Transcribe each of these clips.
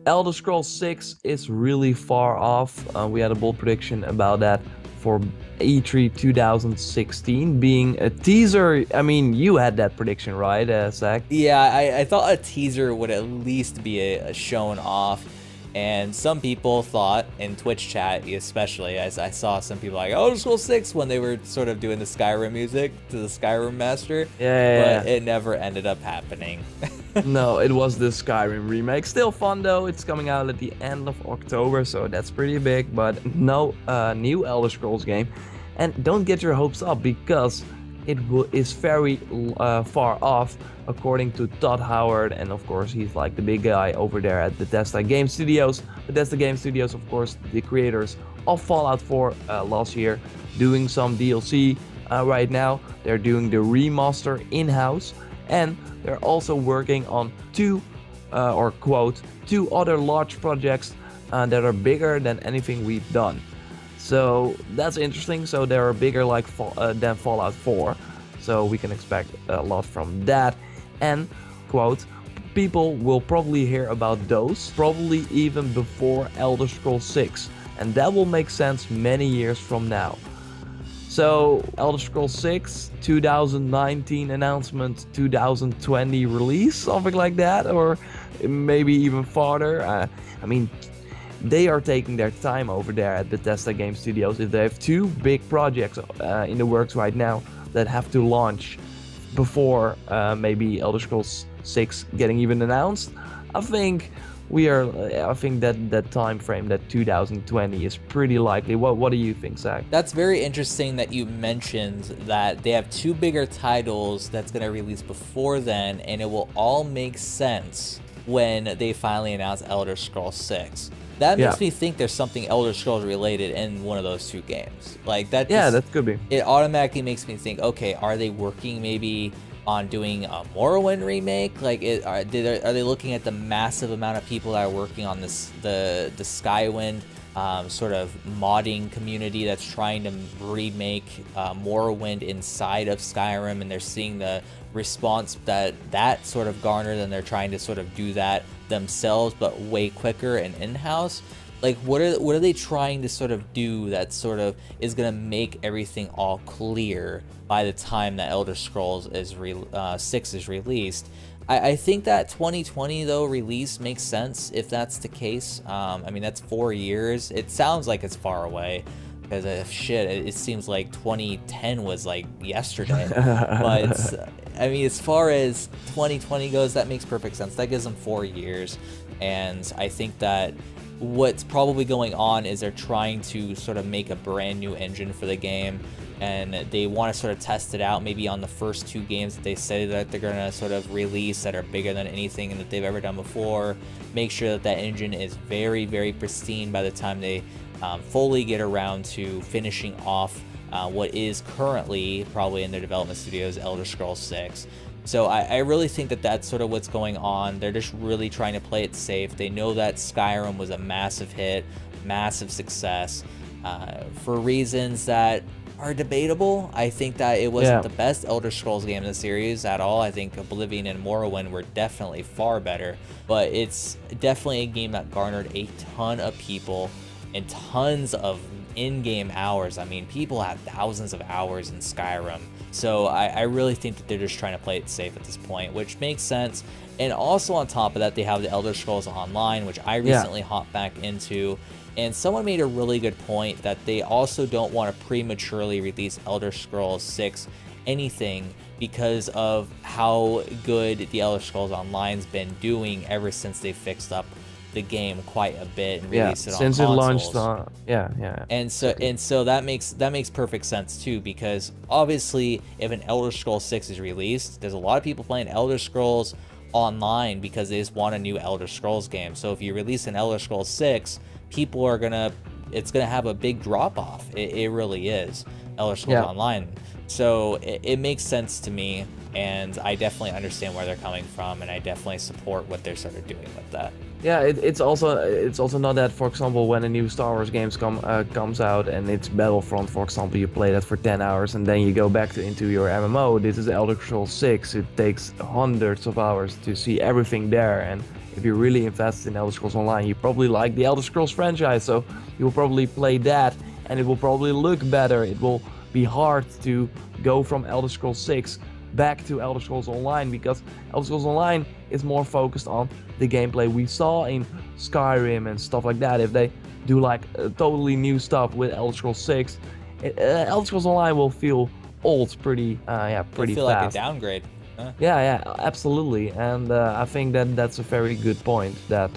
Elder Scrolls 6 is really far off. We had a bold prediction about that for E3 2016 being a teaser. I mean, you had that prediction, right, Zach? Yeah, I thought a teaser would at least be a shown off. And some people thought in Twitch chat, especially, as I saw some people like, oh, Scroll 6 when they were sort of doing the Skyrim music to the Skyrim master, Yeah, yeah, but yeah. it never ended up happening. No, it was the Skyrim remake. Still fun though. It's coming out at the end of October, so that's pretty big. But no new Elder Scrolls game. And don't get your hopes up because is very far off, according to Todd Howard. And of course, he's like the big guy over there at Bethesda Game Studios. Bethesda Game Studios, of course, the creators of Fallout 4 last year, doing some DLC right now. They're doing the remaster in-house. And they're also working on or quote, two other large projects that are bigger than anything we've done. So that's interesting. So they are bigger like than Fallout 4. So we can expect a lot from that. And quote, people will probably hear about those, probably even before Elder Scrolls 6. And that will make sense many years from now. So Elder Scrolls 6, 2019 announcement, 2020 release, something like that, or maybe even farther. I mean, they are taking their time over there at Bethesda Game Studios. If they have two big projects in the works right now that have to launch before maybe Elder Scrolls 6 getting even announced, I think that time frame, that 2020, is pretty likely. What do you think, Zach? That's very interesting that you mentioned that they have two bigger titles that's going to release before then, and it will all make sense when they finally announce Elder Scrolls 6. That makes me think there's something Elder Scrolls related in one of those two games. Like that. Yeah, that could be. It automatically makes me think, okay, are they working maybe on doing a Morrowind remake? Like, are they looking at the massive amount of people that are working on the Skywind sort of modding community that's trying to remake Morrowind inside of Skyrim, and they're seeing the response that sort of garnered, and they're trying to sort of do that themselves, but way quicker and in-house. Like, what are they trying to sort of do that sort of is gonna make everything all clear by the time that Elder Scrolls 6 is released? I think that 2020 though release makes sense if that's the case. I mean, that's 4 years. It sounds like it's far away because it seems like 2010 was like yesterday. But I mean, as far as 2020 goes, that makes perfect sense. That gives them 4 years, and I think that what's probably going on is they're trying to sort of make a brand new engine for the game, and they want to sort of test it out maybe on the first two games that they say that they're going to sort of release that are bigger than anything that they've ever done before. Make sure that that engine is very, very pristine by the time they fully get around to finishing off what is currently probably in their development studios, Elder Scrolls 6. So I really think that that's sort of what's going on. They're just really trying to play it safe. They know that Skyrim was a massive hit, massive success, for reasons that are debatable. I think that it wasn't the best Elder Scrolls game in the series at all. I think Oblivion and Morrowind were definitely far better, but it's definitely a game that garnered a ton of people and tons of in-game hours. I mean, people have thousands of hours in Skyrim. So I really think that they're just trying to play it safe at this point, which makes sense. And also on top of that, they have the Elder Scrolls Online, which I recently hopped back into. And someone made a really good point that they also don't want to prematurely release Elder Scrolls 6 anything because of how good the Elder Scrolls Online's been doing ever since they fixed up the game quite a bit and released it on since consoles. It launched on And so that makes perfect sense too, because obviously if an Elder Scrolls 6 is released, there's a lot of people playing Elder Scrolls Online because they just want a new Elder Scrolls game. So if you release an Elder Scrolls 6, people are it's gonna have a big drop off. It really is, Elder Scrolls Online. So it makes sense to me, and I definitely understand where they're coming from, and I definitely support what they're sort of doing with that. Yeah, it's also not that, for example, when a new Star Wars game comes out and it's Battlefront, for example, you play that for 10 hours and then you go back into your MMO. This is Elder Scrolls 6. It takes hundreds of hours to see everything there, and if you're really invested in Elder Scrolls Online, you probably like the Elder Scrolls franchise, so you will probably play that, and it will probably look better. It will be hard to go from Elder Scrolls 6 back to Elder Scrolls Online, because Elder Scrolls Online is more focused on the gameplay we saw in Skyrim and stuff like that. If they do like totally new stuff with Elder Scrolls 6, Elder Scrolls Online will feel old pretty pretty feel fast. like a downgrade. Yeah, absolutely, and I think that that's a very good point. That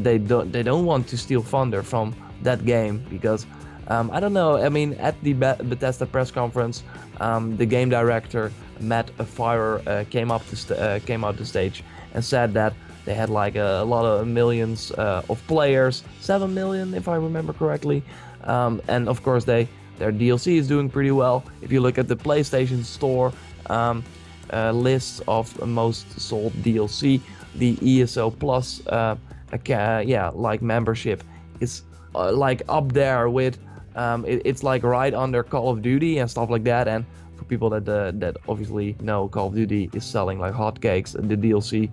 they don't want to steal thunder from that game, because I don't know. I mean, at the Bethesda press conference, the game director Matt Firor came out to stage and said that they had like a lot of millions of players, 7 million if I remember correctly, and of course their DLC is doing pretty well. If you look at the PlayStation Store lists of most sold DLC, the ESO Plus like membership is like up there with it's like right under Call of Duty and stuff like that. And for people that obviously know, Call of Duty is selling like hotcakes. The DLC,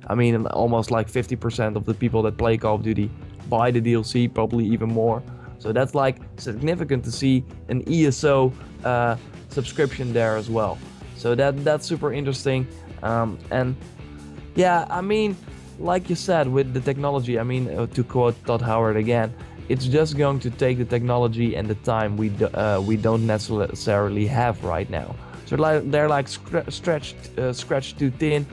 I mean, almost like 50% of the people that play Call of Duty buy the DLC, probably even more. So that's like significant to see an ESO subscription there as well. So that's super interesting. And yeah, I mean, like you said, with the technology, I mean, to quote Todd Howard again, it's just going to take the technology and the time we don't necessarily have right now. So they're like scratched too thin.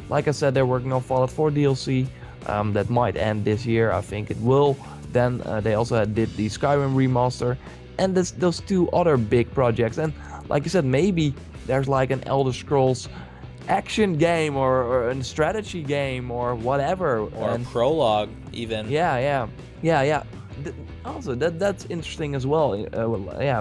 Like I said, they're working on Fallout 4 DLC that might end this year. I think it will. Then they also did the Skyrim remaster, and those two other big projects. And like you said, maybe there's like an Elder Scrolls action game or a strategy game or whatever, or a prologue even. Yeah. Also, that's interesting as well.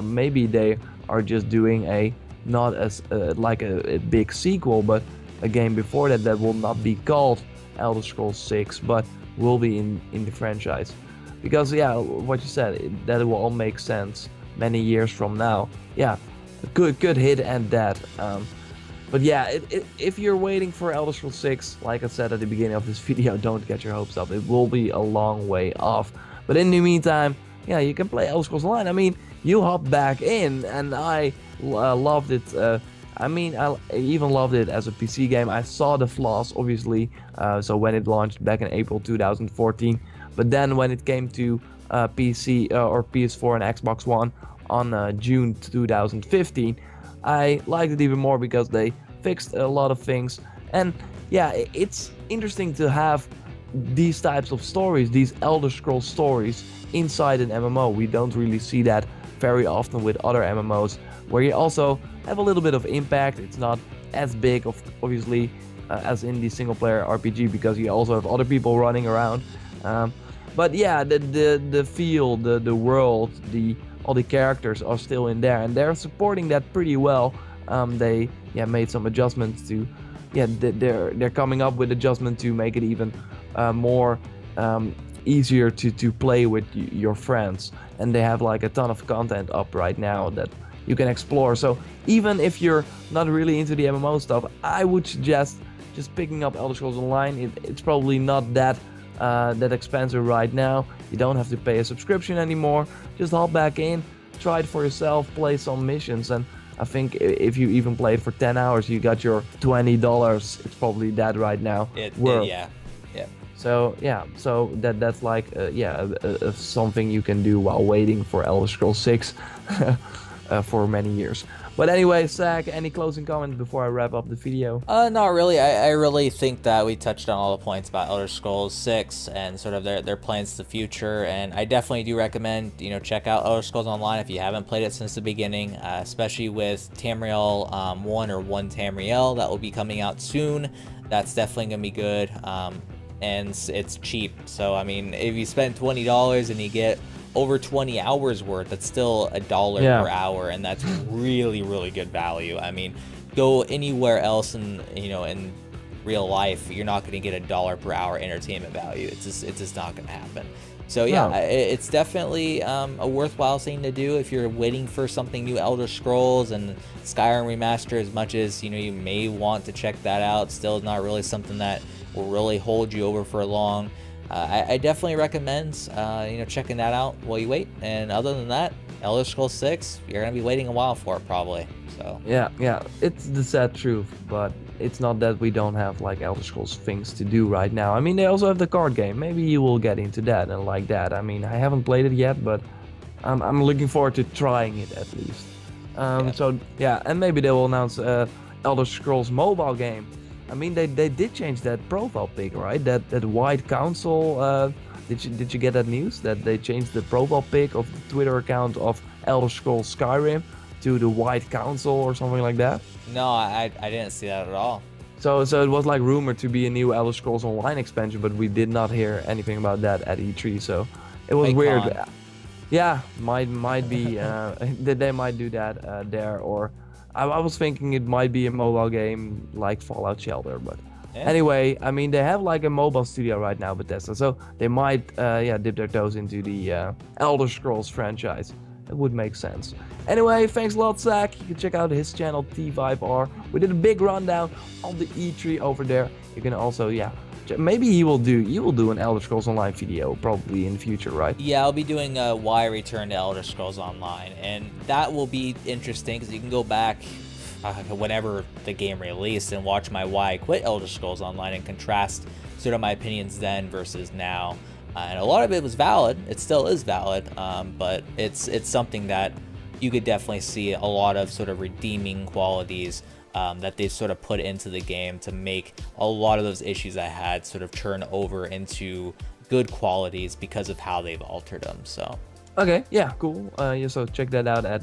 Maybe they are just doing a not as like a big sequel, but a game before that will not be called Elder Scrolls 6, but will be in the franchise. Because what you said, that will all make sense many years from now. Yeah, good hit and that. But yeah, if you're waiting for Elder Scrolls 6, like I said at the beginning of this video, don't get your hopes up. It will be a long way off. But in the meantime, you can play Elder Scrolls Online. I mean, you hop back in, and I loved it. I even loved it as a PC game. I saw the flaws, obviously, so when it launched back in April 2014. But then when it came to PC or PS4 and Xbox One on June 2015, I liked it even more because they fixed a lot of things. And yeah, it's interesting to have these types of stories, these Elder Scrolls stories inside an MMO. We don't really see that very often with other MMOs, where you also have a little bit of impact. It's not as big, obviously, as in the single player RPG, because you also have other people running around. But yeah, the feel, the world, all the characters are still in there, and they're supporting that pretty well. They made some adjustments to, they're coming up with adjustment to make it even more easier to play with your friends. And they have like a ton of content up right now that you can explore. So even if you're not really into the MMO stuff, I would suggest just picking up Elder Scrolls Online. It's probably not that expensive right now. You don't have to pay a subscription anymore. Just hop back in, try it for yourself, play some missions, and I think if you even played for 10 hours, you got your $20. It's probably that right now. Yeah. So that's like something you can do while waiting for Elder Scrolls 6 for many years. But anyway, Zach, any closing comments before I wrap up the video? Not really. I really think that we touched on all the points about Elder Scrolls 6 and sort of their plans to the future. And I definitely do recommend, check out Elder Scrolls Online if you haven't played it since the beginning, especially with Tamriel 1 or 1 Tamriel that will be coming out soon. That's definitely going to be good. And it's cheap. So, I mean, if you spend $20 and you get over 20 hours worth, that's still $1 per hour, and that's really, really good value. I mean, go anywhere else in real life, you're not going to get a dollar per hour entertainment value. It's just not going to happen. So yeah, No. it's definitely a worthwhile thing to do if you're waiting for something new. Elder Scrolls and Skyrim Remaster, as much as you may want to check that out, still is not really something that will really hold you over for long. I definitely recommend checking that out while you wait. And other than that, Elder Scrolls 6, you're gonna be waiting a while for it probably. So Yeah, it's the sad truth, but it's not that we don't have like Elder Scrolls things to do right now. I mean, they also have the card game. Maybe you will get into that and like that. I mean, I haven't played it yet, but I'm looking forward to trying it at least. Yeah. So yeah, and maybe they will announce Elder Scrolls mobile game. I mean, they did change that profile pic, right? That white council. Did you get that news that they changed the profile pic of the Twitter account of Elder Scrolls Skyrim to the White Council or something like that? No, I didn't see that at all. So it was like rumored to be a new Elder Scrolls Online expansion, but we did not hear anything about that at E3. So it was weird. Icon. Yeah, might be that they might do that there, or I was thinking it might be a mobile game like Fallout Shelter, but Yeah. anyway, I mean they have like a mobile studio right now, Bethesda, so they might dip their toes into the Elder Scrolls franchise. It would make sense. Anyway, thanks a lot, Zach. You can check out his channel T5R. We did a big rundown on the E3 over there. You can also maybe you will do an Elder Scrolls Online video probably in the future, right? Yeah, I'll be doing why return to Elder Scrolls Online, and that will be interesting because you can go back whenever the game released and watch my why I quit Elder Scrolls Online and contrast sort of my opinions then versus now. And a lot of it was valid. It still is valid, but it's something that you could definitely see a lot of sort of redeeming qualities that they sort of put into the game to make a lot of those issues I had sort of turn over into good qualities because of how they've altered them. So Okay, yeah, cool. So check that out at